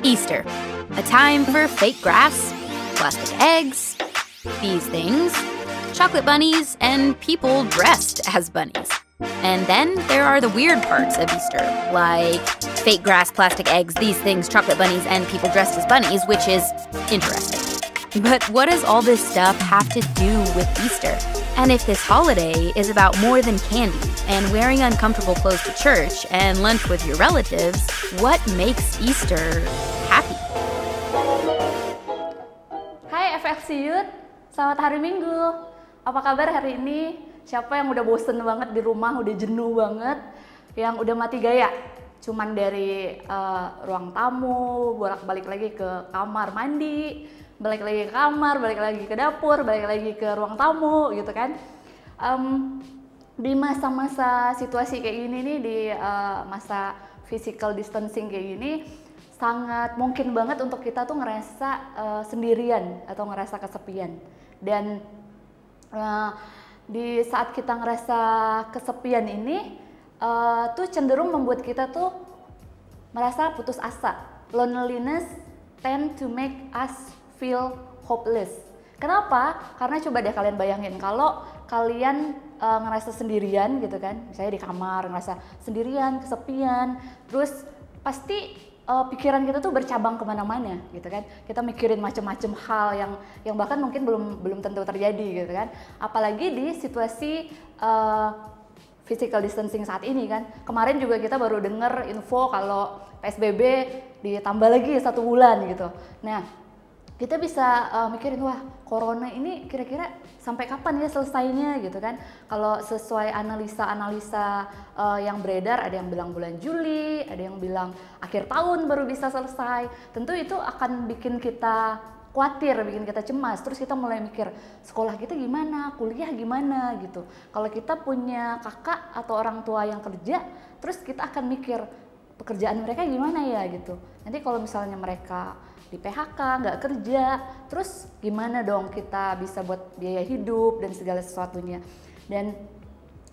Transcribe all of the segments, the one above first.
Easter, a time for fake grass, plastic eggs, these things, chocolate bunnies, and people dressed as bunnies. And then there are the weird parts of Easter, like fake grass, plastic eggs, these things, chocolate bunnies, and people dressed as bunnies, which is interesting. But what does all this stuff have to do with Easter? And if this holiday is about more than candy and wearing uncomfortable clothes to church and lunch with your relatives, what makes Easter happy? Hai FLC Youth, selamat hari Minggu. Apa kabar hari ini? Siapa yang udah bosen banget di rumah, udah jenuh banget, yang udah mati gaya? Cuman dari ruang tamu, bolak-balik lagi ke kamar mandi, balik lagi ke kamar, balik lagi ke dapur, balik lagi ke ruang tamu gitu kan. Di masa-masa situasi kayak gini nih, di masa physical distancing kayak gini, sangat mungkin banget untuk kita tuh ngerasa sendirian atau ngerasa kesepian. Dan di saat kita ngerasa kesepian ini tuh cenderung membuat kita tuh merasa putus asa. Loneliness tend to make us feel hopeless. Kenapa? Karena coba deh kalian bayangin kalau kalian ngerasa sendirian gitu kan, misalnya di kamar ngerasa sendirian, kesepian, terus pasti pikiran kita tuh bercabang kemana-mana gitu kan. Kita mikirin macam-macam hal yang bahkan mungkin belum tentu terjadi gitu kan. Apalagi di situasi physical distancing saat ini kan. Kemarin juga kita baru dengar info kalau PSBB ditambah lagi 1 bulan gitu. Nah, kita bisa mikirin, wah corona ini kira-kira sampai kapan ya selesainya gitu kan. Kalau sesuai analisa-analisa yang beredar, ada yang bilang bulan Juli, ada yang bilang akhir tahun baru bisa selesai. Tentu itu akan bikin kita khawatir, bikin kita cemas. Terus kita mulai mikir, sekolah kita gimana, kuliah gimana gitu. Kalau kita punya kakak atau orang tua yang kerja, terus kita akan mikir pekerjaan mereka gimana ya gitu. Nanti kalau misalnya mereka di PHK, nggak kerja, terus gimana dong kita bisa buat biaya hidup dan segala sesuatunya. Dan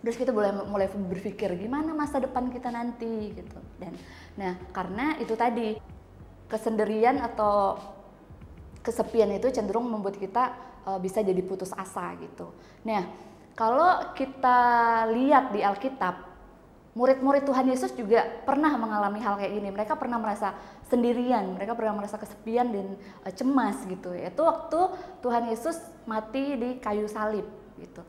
terus kita mulai berpikir gimana masa depan kita nanti gitu. Dan nah, karena itu tadi kesendirian atau kesepian itu cenderung membuat kita bisa jadi putus asa gitu. Nah, kalau kita lihat di Alkitab, murid-murid Tuhan Yesus juga pernah mengalami hal kayak gini. Mereka pernah merasa sendirian, mereka pernah merasa kesepian dan cemas gitu. Itu waktu Tuhan Yesus mati di kayu salib gitu.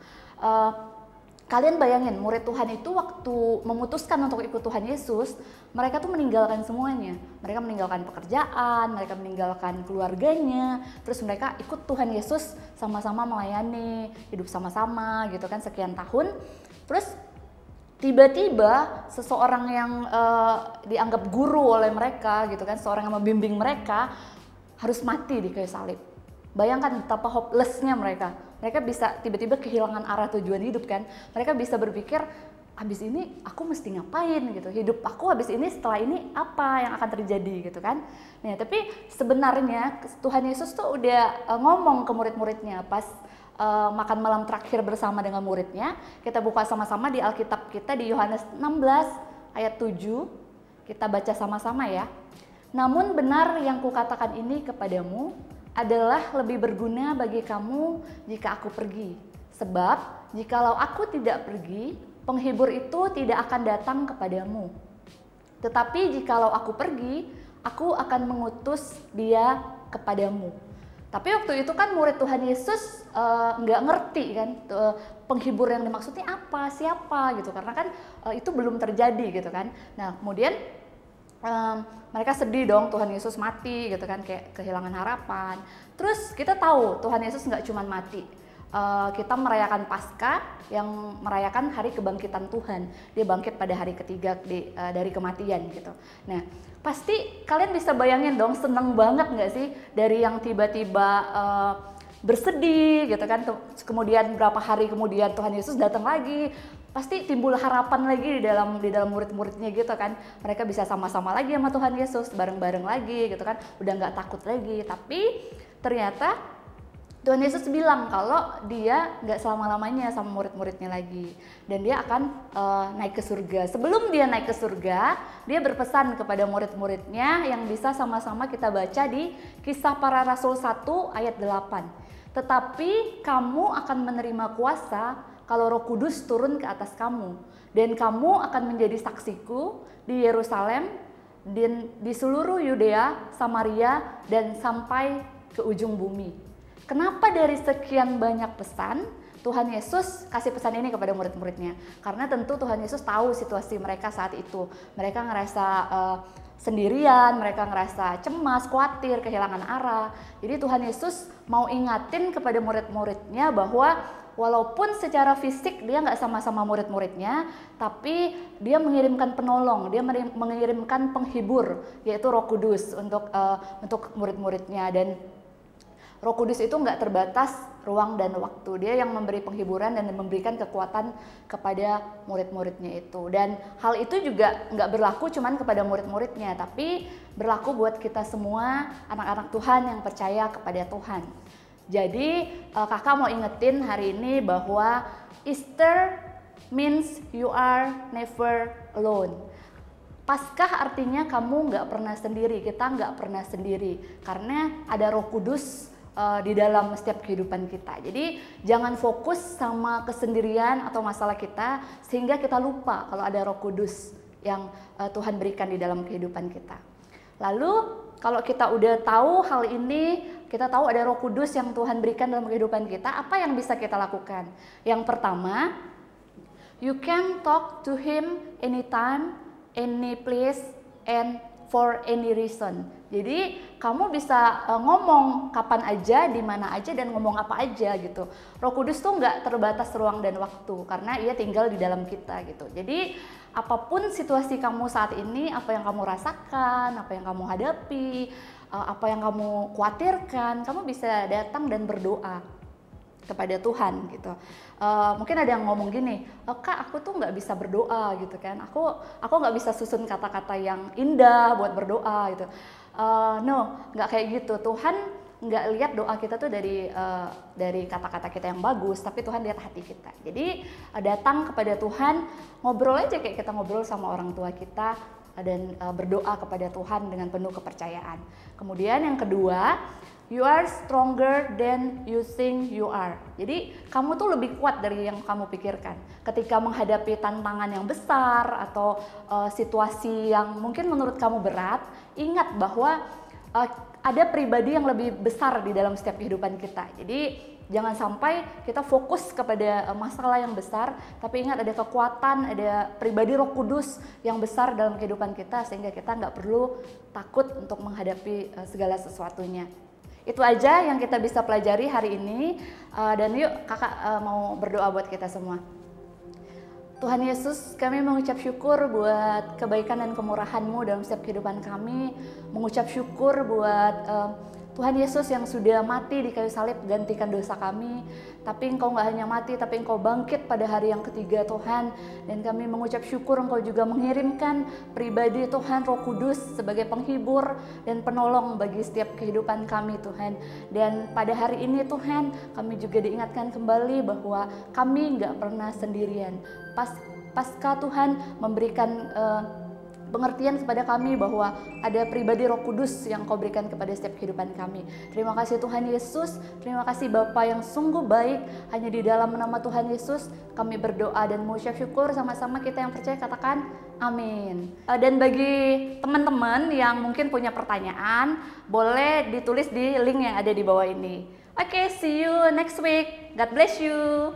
Kalian bayangin, murid Tuhan itu waktu memutuskan untuk ikut Tuhan Yesus, mereka tuh meninggalkan semuanya. Mereka meninggalkan pekerjaan, mereka meninggalkan keluarganya, terus mereka ikut Tuhan Yesus sama-sama melayani, hidup sama-sama gitu kan sekian tahun. Terus tiba-tiba seseorang yang dianggap guru oleh mereka gitu kan, seorang yang membimbing mereka harus mati di kayu salib. Bayangkan betapa hopelessnya mereka. Mereka bisa tiba-tiba kehilangan arah tujuan hidup kan. Mereka bisa berpikir, habis ini aku mesti ngapain gitu. Hidup aku habis ini, setelah ini apa yang akan terjadi gitu kan. Nah, tapi sebenarnya Tuhan Yesus tuh udah ngomong ke murid-muridnya pas makan malam terakhir bersama dengan muridnya. Kita buka sama-sama di Alkitab kita di Yohanes 16 ayat 7. Kita baca sama-sama ya. Namun benar yang kukatakan ini kepadamu adalah lebih berguna bagi kamu jika aku pergi. Sebab jikalau aku tidak pergi, penghibur itu tidak akan datang kepadamu. Tetapi jikalau aku pergi, aku akan mengutus dia kepadamu. Tapi waktu itu kan murid Tuhan Yesus nggak ngerti kan penghibur yang dimaksudnya apa, siapa gitu. Karena kan itu belum terjadi gitu kan. Nah kemudian mereka sedih dong, Tuhan Yesus mati gitu kan, kayak kehilangan harapan. Terus kita tahu Tuhan Yesus nggak cuma mati. Kita merayakan Paskah yang merayakan hari kebangkitan Tuhan. Dia bangkit pada hari ketiga dari kematian gitu. Nah, pasti kalian bisa bayangin dong, seneng banget nggak sih dari yang tiba-tiba bersedih gitu kan, kemudian berapa hari kemudian Tuhan Yesus datang lagi, pasti timbul harapan lagi di dalam murid-muridnya gitu kan. Mereka bisa sama-sama lagi sama Tuhan Yesus, bareng-bareng lagi gitu kan, udah nggak takut lagi. Tapi ternyata Tuhan Yesus bilang kalau dia nggak selama-lamanya sama murid-muridnya lagi. Dan dia akan naik ke surga. Sebelum dia naik ke surga, dia berpesan kepada murid-muridnya yang bisa sama-sama kita baca di Kisah Para Rasul 1 ayat 8. Tetapi kamu akan menerima kuasa kalau Roh Kudus turun ke atas kamu. Dan kamu akan menjadi saksiku di Yerusalem, di seluruh Yudea, Samaria, dan sampai ke ujung bumi. Kenapa dari sekian banyak pesan, Tuhan Yesus kasih pesan ini kepada murid-muridnya? Karena tentu Tuhan Yesus tahu situasi mereka saat itu. Mereka ngerasa sendirian, mereka ngerasa cemas, khawatir, kehilangan arah. Jadi Tuhan Yesus mau ingatin kepada murid-muridnya bahwa walaupun secara fisik dia nggak sama-sama murid-muridnya, tapi dia mengirimkan penolong, dia mengirimkan penghibur, yaitu Roh Kudus untuk murid-muridnya. Dan Roh Kudus itu nggak terbatas ruang dan waktu. Dia yang memberi penghiburan dan memberikan kekuatan kepada murid-muridnya itu. Dan hal itu juga nggak berlaku cuman kepada murid-muridnya, tapi berlaku buat kita semua anak-anak Tuhan yang percaya kepada Tuhan. Jadi kakak mau ingetin hari ini bahwa Easter means you are never alone. Paskah artinya kamu nggak pernah sendiri, kita nggak pernah sendiri. Karena ada Roh Kudus di dalam setiap kehidupan kita. Jadi jangan fokus sama kesendirian atau masalah kita sehingga kita lupa kalau ada Roh Kudus yang Tuhan berikan di dalam kehidupan kita. Lalu kalau kita udah tahu hal ini, kita tahu ada Roh Kudus yang Tuhan berikan dalam kehidupan kita, apa yang bisa kita lakukan? Yang pertama, you can talk to Him anytime, any place, and for any reason. Jadi kamu bisa ngomong kapan aja, di mana aja, dan ngomong apa aja gitu. Roh Kudus tuh nggak terbatas ruang dan waktu karena ia tinggal di dalam kita gitu. Jadi apapun situasi kamu saat ini, apa yang kamu rasakan, apa yang kamu hadapi, apa yang kamu khawatirkan, kamu bisa datang dan berdoa kepada Tuhan gitu. Mungkin ada yang ngomong gini, Kak aku tuh nggak bisa berdoa gitu kan, aku nggak bisa susun kata-kata yang indah buat berdoa gitu. No, nggak kayak gitu. Tuhan nggak lihat doa kita tuh dari kata-kata kita yang bagus, tapi Tuhan lihat hati kita. Jadi datang kepada Tuhan, ngobrol aja kayak kita ngobrol sama orang tua kita, dan berdoa kepada Tuhan dengan penuh kepercayaan. Kemudian yang kedua, you are stronger than you think you are. Jadi kamu tuh lebih kuat dari yang kamu pikirkan. Ketika menghadapi tantangan yang besar atau situasi yang mungkin menurut kamu berat, ingat bahwa ada pribadi yang lebih besar di dalam setiap kehidupan kita. Jadi jangan sampai kita fokus kepada masalah yang besar, tapi ingat ada kekuatan, ada pribadi Roh Kudus yang besar dalam kehidupan kita, sehingga kita nggak perlu takut untuk menghadapi segala sesuatunya. Itu aja yang kita bisa pelajari hari ini, dan yuk kakak mau berdoa buat kita semua. Tuhan Yesus, kami mengucap syukur buat kebaikan dan kemurahan-Mu dalam setiap kehidupan kami. Mengucap syukur buat Tuhan Yesus yang sudah mati di kayu salib gantikan dosa kami. Tapi Engkau nggak hanya mati, tapi Engkau bangkit pada hari yang ketiga Tuhan. Dan kami mengucap syukur Engkau juga mengirimkan pribadi Tuhan Roh Kudus sebagai penghibur dan penolong bagi setiap kehidupan kami Tuhan. Dan pada hari ini Tuhan, kami juga diingatkan kembali bahwa kami nggak pernah sendirian. Pasca Tuhan memberikan pengertian kepada kami bahwa ada pribadi Roh Kudus yang Kau berikan kepada setiap kehidupan kami. Terima kasih Tuhan Yesus, terima kasih Bapa yang sungguh baik. Hanya di dalam nama Tuhan Yesus kami berdoa dan mengucap syukur. Sama-sama kita yang percaya katakan amin. Dan bagi teman-teman yang mungkin punya pertanyaan, boleh ditulis di link yang ada di bawah ini. Oke, see you next week. God bless you.